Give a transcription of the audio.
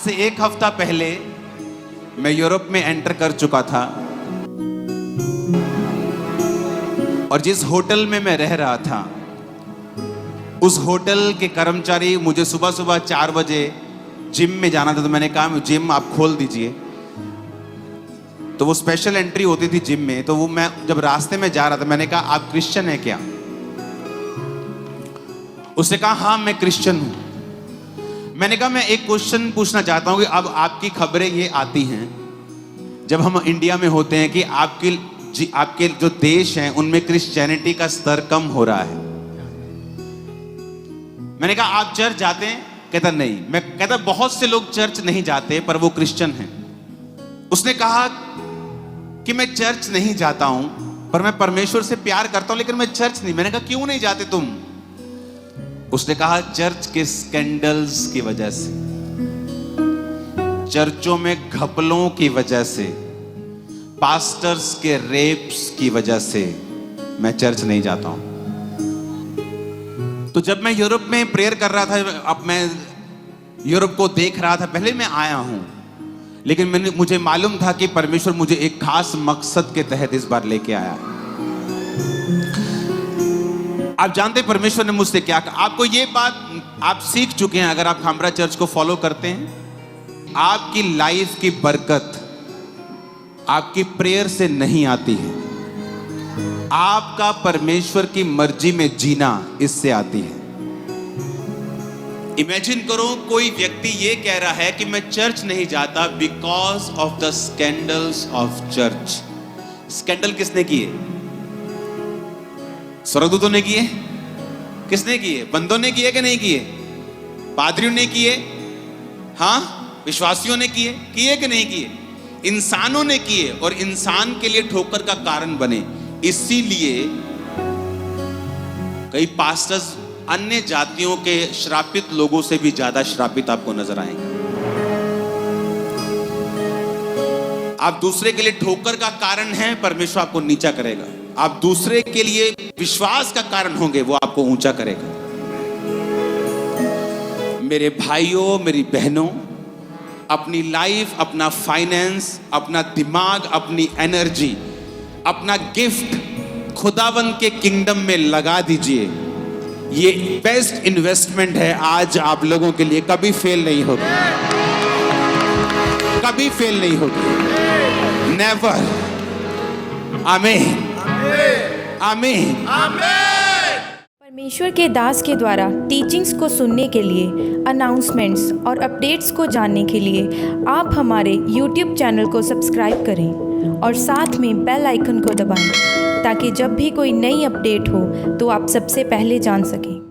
से 1 हफ्ता पहले मैं यूरोप में एंटर कर चुका था और जिस होटल में मैं रह रहा था उस होटल के कर्मचारी मुझे सुबह सुबह 4 बजे जिम में जाना था, तो मैंने कहा जिम आप खोल दीजिए। तो वो स्पेशल एंट्री होती थी जिम में, तो वो मैं जब रास्ते में जा रहा था मैंने कहा आप क्रिश्चियन हैं क्या? उसने कहा हाँ मैं क्रिश्चियन हूं। मैंने कहा मैं एक क्वेश्चन पूछना चाहता हूं कि अब आपकी खबरें ये आती हैं जब हम इंडिया में होते हैं कि आपके जो देश हैं उनमें क्रिश्चियनिटी का स्तर कम हो रहा है। मैंने कहा आप चर्च जाते हैं? कहता नहीं। मैं कहता बहुत से लोग चर्च नहीं जाते पर वो क्रिश्चियन हैं। उसने कहा कि मैं चर्च नहीं जाता हूं पर मैं परमेश्वर से प्यार करता हूं लेकिन मैं चर्च नहीं। मैंने कहा क्यों नहीं जाते तुम? उसने कहा चर्च के स्कैंडल्स की वजह से, चर्चों में घपलों की वजह से, पास्टर्स के रेप्स की वजह से मैं चर्च नहीं जाता हूं। तो जब मैं यूरोप में प्रेयर कर रहा था, अब मैं यूरोप को देख रहा था, पहले मैं आया हूं लेकिन मुझे मालूम था कि परमेश्वर मुझे एक खास मकसद के तहत इस बार लेके आया। आप जानते हैं परमेश्वर ने मुझसे क्या कहा? आपको ये बात आप सीख चुके हैं अगर आप खामरा चर्च को फॉलो करते हैं। आपकी लाइफ की बरकत आपकी प्रेयर से नहीं आती है, आपका परमेश्वर की मर्जी में जीना इससे आती है। इमेजिन करो कोई व्यक्ति ये कह रहा है कि मैं चर्च नहीं जाता because of the scandals of church. Scandal किसने किए? स्वर्गदूतों ने किए? किसने किए? बंदों ने किए कि नहीं किए? पादरियों ने किए? हाँ, विश्वासियों ने किए? किए कि नहीं किए? इंसानों ने किए और इंसान के लिए ठोकर का कारण बने। इसीलिए कई पास्टर्स अन्य जातियों के श्रापित लोगों से भी ज्यादा श्रापित आपको नजर आएंगे। आप दूसरे के लिए ठोकर का कारण हैं, परमेश्वर आपको नीचा करेगा। आप दूसरे के लिए विश्वास का कारण होंगे, वो आपको ऊंचा करेगा। मेरे भाइयों, मेरी बहनों, अपनी लाइफ, अपना फाइनेंस, अपना दिमाग, अपनी एनर्जी, अपना गिफ्ट खुदावंद के किंगडम में लगा दीजिए। ये बेस्ट इन्वेस्टमेंट है आज आप लोगों के लिए, कभी फेल नहीं होगी, कभी फेल नहीं होगी, नेवर। आमीन, आमीन, आमीन। परमेश्वर के दास के द्वारा टीचिंग्स को सुनने के लिए, अनाउंसमेंट्स और अपडेट्स को जानने के लिए आप हमारे YouTube चैनल को सब्सक्राइब करें और साथ में बेल आइकन को दबाएं ताकि जब भी कोई नई अपडेट हो तो आप सबसे पहले जान सकें।